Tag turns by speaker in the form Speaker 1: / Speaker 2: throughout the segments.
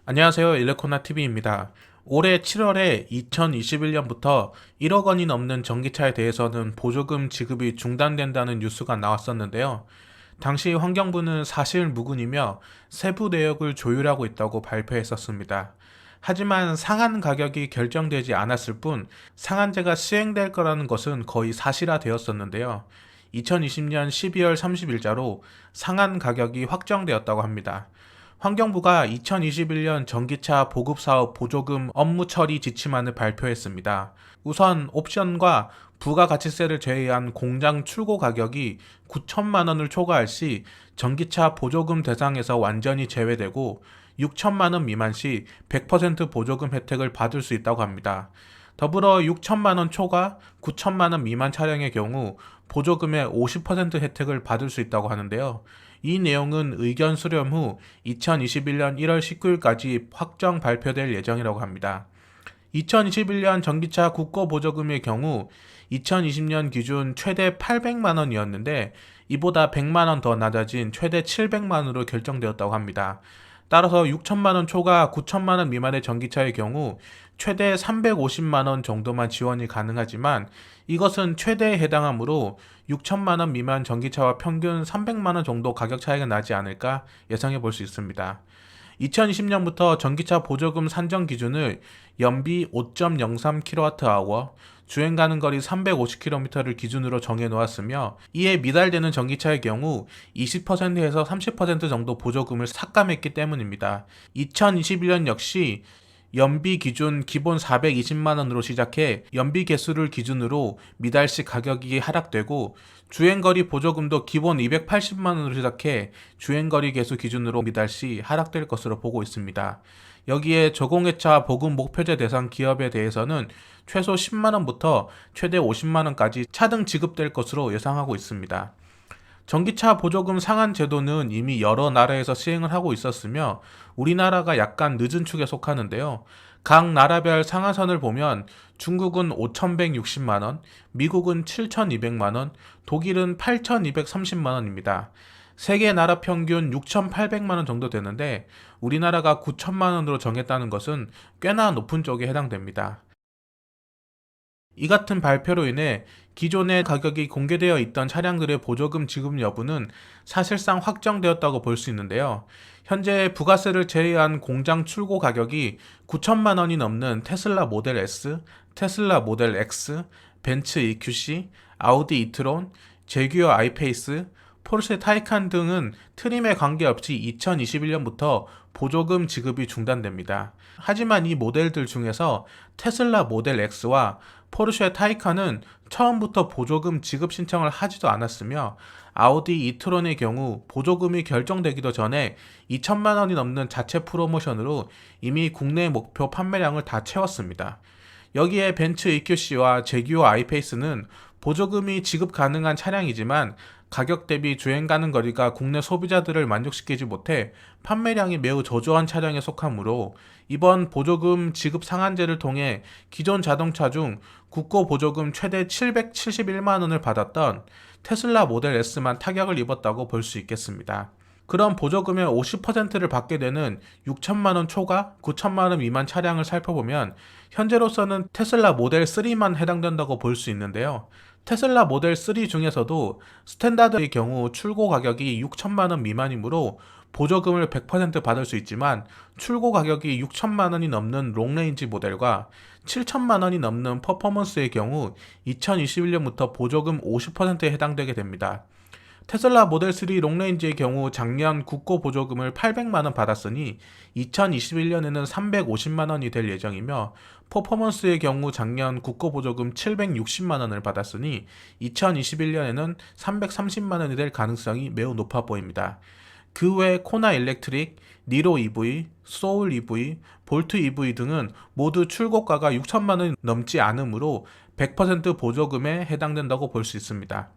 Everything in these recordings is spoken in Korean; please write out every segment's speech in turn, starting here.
Speaker 1: 안녕하세요. 일레코나TV입니다. 올해 7월에 2021년부터 1억 원이 넘는 전기차에 대해서는 보조금 지급이 중단된다는 뉴스가 나왔었는데요. 당시 환경부는 사실 무근이며 세부 내역을 조율하고 있다고 발표했었습니다. 하지만 상한 가격이 결정되지 않았을 뿐 상한제가 시행될 거라는 것은 거의 사실화되었었는데요. 2020년 12월 30일자로 상한 가격이 확정되었다고 합니다. 환경부가 2021년 전기차 보급사업 보조금 업무 처리 지침안을 발표했습니다. 우선 옵션과 부가가치세를 제외한 공장 출고 가격이 9천만 원을 초과할 시 전기차 보조금 대상에서 완전히 제외되고 6천만 원 미만 시 100% 보조금 혜택을 받을 수 있다고 합니다. 더불어 6천만 원 초과 9천만 원 미만 차량의 경우 보조금의 50% 혜택을 받을 수 있다고 하는데요. 이 내용은 의견 수렴 후 2021년 1월 19일까지 확정 발표될 예정이라고 합니다. 2021년 전기차 국고 보조금의 경우 2020년 기준 최대 800만 원이었는데 이보다 100만 원 더 낮아진 최대 700만 원으로 결정되었다고 합니다. 따라서 6천만 원 초과 9천만 원 미만의 전기차의 경우 최대 350만 원 정도만 지원이 가능하지만 이것은 최대에 해당하므로 6천만 원 미만 전기차와 평균 300만 원 정도 가격 차이가 나지 않을까 예상해 볼 수 있습니다. 2020년부터 전기차 보조금 산정 기준을 연비 5.03kWh, 주행 가는 거리 350km를 기준으로 정해 놓았으며 이에 미달되는 전기차의 경우 20%에서 30% 정도 보조금을 삭감했기 때문입니다. 2021년 역시 연비 기준 기본 420만 원으로 시작해 연비 개수를 기준으로 미달시 가격이 하락되고 주행거리 보조금도 기본 280만 원으로 시작해 주행거리 개수 기준으로 미달시 하락될 것으로 보고 있습니다. 여기에 저공해차 보급 목표제 대상 기업에 대해서는 최소 10만 원부터 최대 50만 원까지 차등 지급될 것으로 예상하고 있습니다. 전기차 보조금 상한 제도는 이미 여러 나라에서 시행을 하고 있었으며 우리나라가 약간 늦은 축에 속하는데요. 각 나라별 상한선을 보면 중국은 5,160만 원, 미국은 7,200만 원, 독일은 8,230만 원입니다. 세계 나라 평균 6,800만 원 정도 되는데 우리나라가 9천만 원으로 정했다는 것은 꽤나 높은 쪽에 해당됩니다. 이 같은 발표로 인해 기존의 가격이 공개되어 있던 차량들의 보조금 지급 여부는 사실상 확정되었다고 볼 수 있는데요. 현재 부가세를 제외한 공장 출고 가격이 9천만 원이 넘는 테슬라 모델 S, 테슬라 모델 X, 벤츠 EQC, 아우디 이트론, 제규어 아이페이스, 포르쉐 타이칸 등은 트림에 관계없이 2021년부터 보조금 지급이 중단됩니다. 하지만 이 모델들 중에서 테슬라 모델 X와 포르쉐 타이칸은 처음부터 보조금 지급 신청을 하지도 않았으며 아우디 이트론의 경우 보조금이 결정되기도 전에 2천만 원이 넘는 자체 프로모션으로 이미 국내 목표 판매량을 다 채웠습니다. 여기에 벤츠 EQC와 제규어 아이페이스는 보조금이 지급 가능한 차량이지만 가격 대비 주행 가는 거리가 국내 소비자들을 만족시키지 못해 판매량이 매우 저조한 차량에 속하므로 이번 보조금 지급 상한제를 통해 기존 자동차 중 국고 보조금 최대 771만 원을 받았던 테슬라 모델 S만 타격을 입었다고 볼 수 있겠습니다. 그런 보조금의 50%를 받게 되는 6천만 원 초과 9천만 원 미만 차량을 살펴보면 현재로서는 테슬라 모델 3만 해당된다고 볼 수 있는데요. 테슬라 모델 3 중에서도 스탠다드의 경우 출고 가격이 6천만 원 미만이므로 보조금을 100% 받을 수 있지만 출고 가격이 6천만 원이 넘는 롱레인지 모델과 7천만 원이 넘는 퍼포먼스의 경우 2021년부터 보조금 50%에 해당되게 됩니다. 테슬라 모델 3 롱레인지의 경우 작년 국고 보조금을 800만 원 받았으니 2021년에는 350만 원이 될 예정이며 퍼포먼스의 경우 작년 국고 보조금 760만 원을 받았으니 2021년에는 330만 원이 될 가능성이 매우 높아 보입니다. 그 외 코나 일렉트릭, 니로 EV, 소울 EV, 볼트 EV 등은 모두 출고가가 6천만 원이 넘지 않으므로 100% 보조금에 해당된다고 볼 수 있습니다.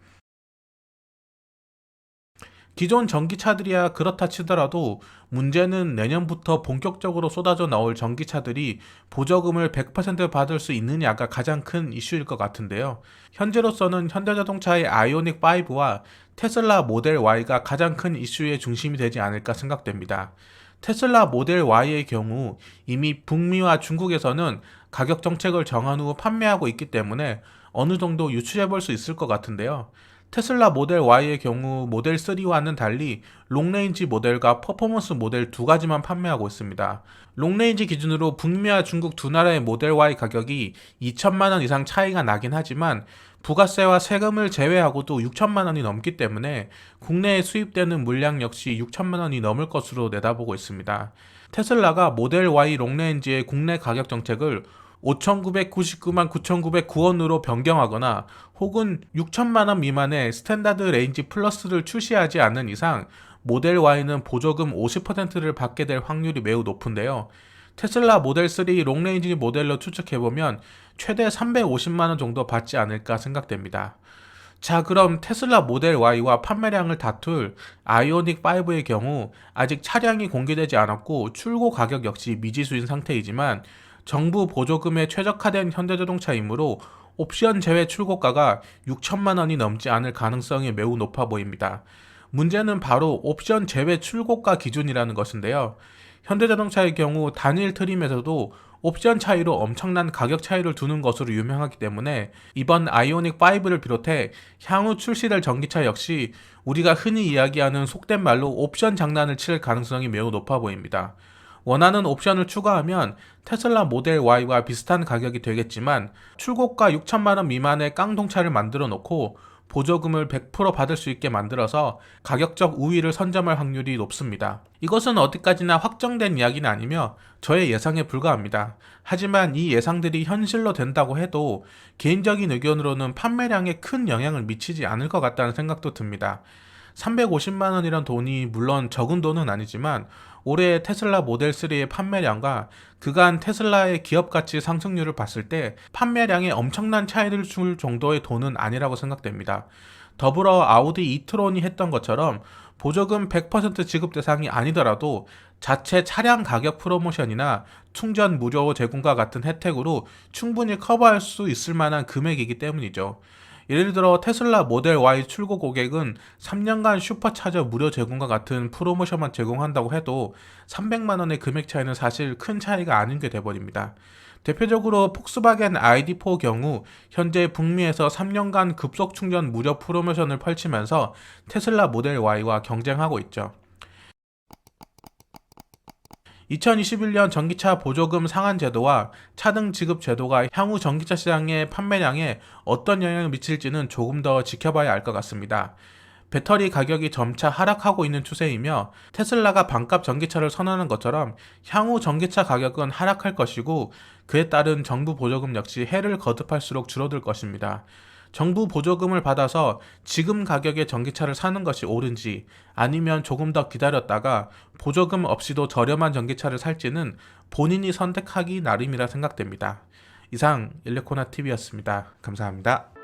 Speaker 1: 기존 전기차들이야 그렇다 치더라도 문제는 내년부터 본격적으로 쏟아져 나올 전기차들이 보조금을 100% 받을 수 있느냐가 가장 큰 이슈일 것 같은데요. 현재로서는 현대자동차의 아이오닉 5와 테슬라 모델 Y가 가장 큰 이슈의 중심이 되지 않을까 생각됩니다. 테슬라 모델 Y의 경우 이미 북미와 중국에서는 가격 정책을 정한 후 판매하고 있기 때문에 어느 정도 유추해 볼 수 있을 것 같은데요. 테슬라 모델 Y의 경우 모델 3와는 달리 롱레인지 모델과 퍼포먼스 모델 두 가지만 판매하고 있습니다. 롱레인지 기준으로 북미와 중국 두 나라의 모델 Y 가격이 2천만 원 이상 차이가 나긴 하지만 부가세와 세금을 제외하고도 6천만 원이 넘기 때문에 국내에 수입되는 물량 역시 6천만 원이 넘을 것으로 내다보고 있습니다. 테슬라가 모델 Y 롱레인지의 국내 가격 정책을 5,999만 9,909원으로 변경하거나 혹은 6천만 원 미만의 스탠다드 레인지 플러스를 출시하지 않는 이상 모델 Y는 보조금 50%를 받게 될 확률이 매우 높은데요. 테슬라 모델 3 롱레인지 모델로 추측해보면 최대 350만 원 정도 받지 않을까 생각됩니다. 자, 그럼 테슬라 모델 Y와 판매량을 다툴 아이오닉 5의 경우 아직 차량이 공개되지 않았고 출고 가격 역시 미지수인 상태이지만 정부 보조금에 최적화된 현대자동차이므로 옵션 제외 출고가가 6천만 원이 넘지 않을 가능성이 매우 높아 보입니다. 문제는 바로 옵션 제외 출고가 기준이라는 것인데요. 현대자동차의 경우 단일 트림에서도 옵션 차이로 엄청난 가격 차이를 두는 것으로 유명하기 때문에 이번 아이오닉 5를 비롯해 향후 출시될 전기차 역시 우리가 흔히 이야기하는 속된 말로 옵션 장난을 칠 가능성이 매우 높아 보입니다. 원하는 옵션을 추가하면 테슬라 모델 Y와 비슷한 가격이 되겠지만 출고가 6천만 원 미만의 깡통차를 만들어 놓고 보조금을 100% 받을 수 있게 만들어서 가격적 우위를 선점할 확률이 높습니다. 이것은 어디까지나 확정된 이야기는 아니며 저의 예상에 불과합니다. 하지만 이 예상들이 현실로 된다고 해도 개인적인 의견으로는 판매량에 큰 영향을 미치지 않을 것 같다는 생각도 듭니다. 350만 원이란 돈이 물론 적은 돈은 아니지만 올해 테슬라 모델 3의 판매량과 그간 테슬라의 기업 가치 상승률을 봤을 때 판매량에 엄청난 차이를 줄 정도의 돈은 아니라고 생각됩니다. 더불어 아우디 이트론이 했던 것처럼 보조금 100% 지급 대상이 아니더라도 자체 차량 가격 프로모션이나 충전 무료 제공과 같은 혜택으로 충분히 커버할 수 있을 만한 금액이기 때문이죠. 예를 들어 테슬라 모델 Y 출고 고객은 3년간 슈퍼차저 무료 제공과 같은 프로모션만 제공한다고 해도 300만 원의 금액 차이는 사실 큰 차이가 아닌 게 돼버립니다. 대표적으로 폭스바겐 ID4 경우 현재 북미에서 3년간 급속 충전 무료 프로모션을 펼치면서 테슬라 모델 Y와 경쟁하고 있죠. 2021년 전기차 보조금 상한 제도와 차등 지급 제도가 향후 전기차 시장의 판매량에 어떤 영향을 미칠지는 조금 더 지켜봐야 알 것 같습니다. 배터리 가격이 점차 하락하고 있는 추세이며 테슬라가 반값 전기차를 선언하는 것처럼 향후 전기차 가격은 하락할 것이고 그에 따른 정부 보조금 역시 해를 거듭할수록 줄어들 것입니다. 정부 보조금을 받아서 지금 가격의 전기차를 사는 것이 옳은지 아니면 조금 더 기다렸다가 보조금 없이도 저렴한 전기차를 살지는 본인이 선택하기 나름이라 생각됩니다. 이상 일레코나TV였습니다. 감사합니다.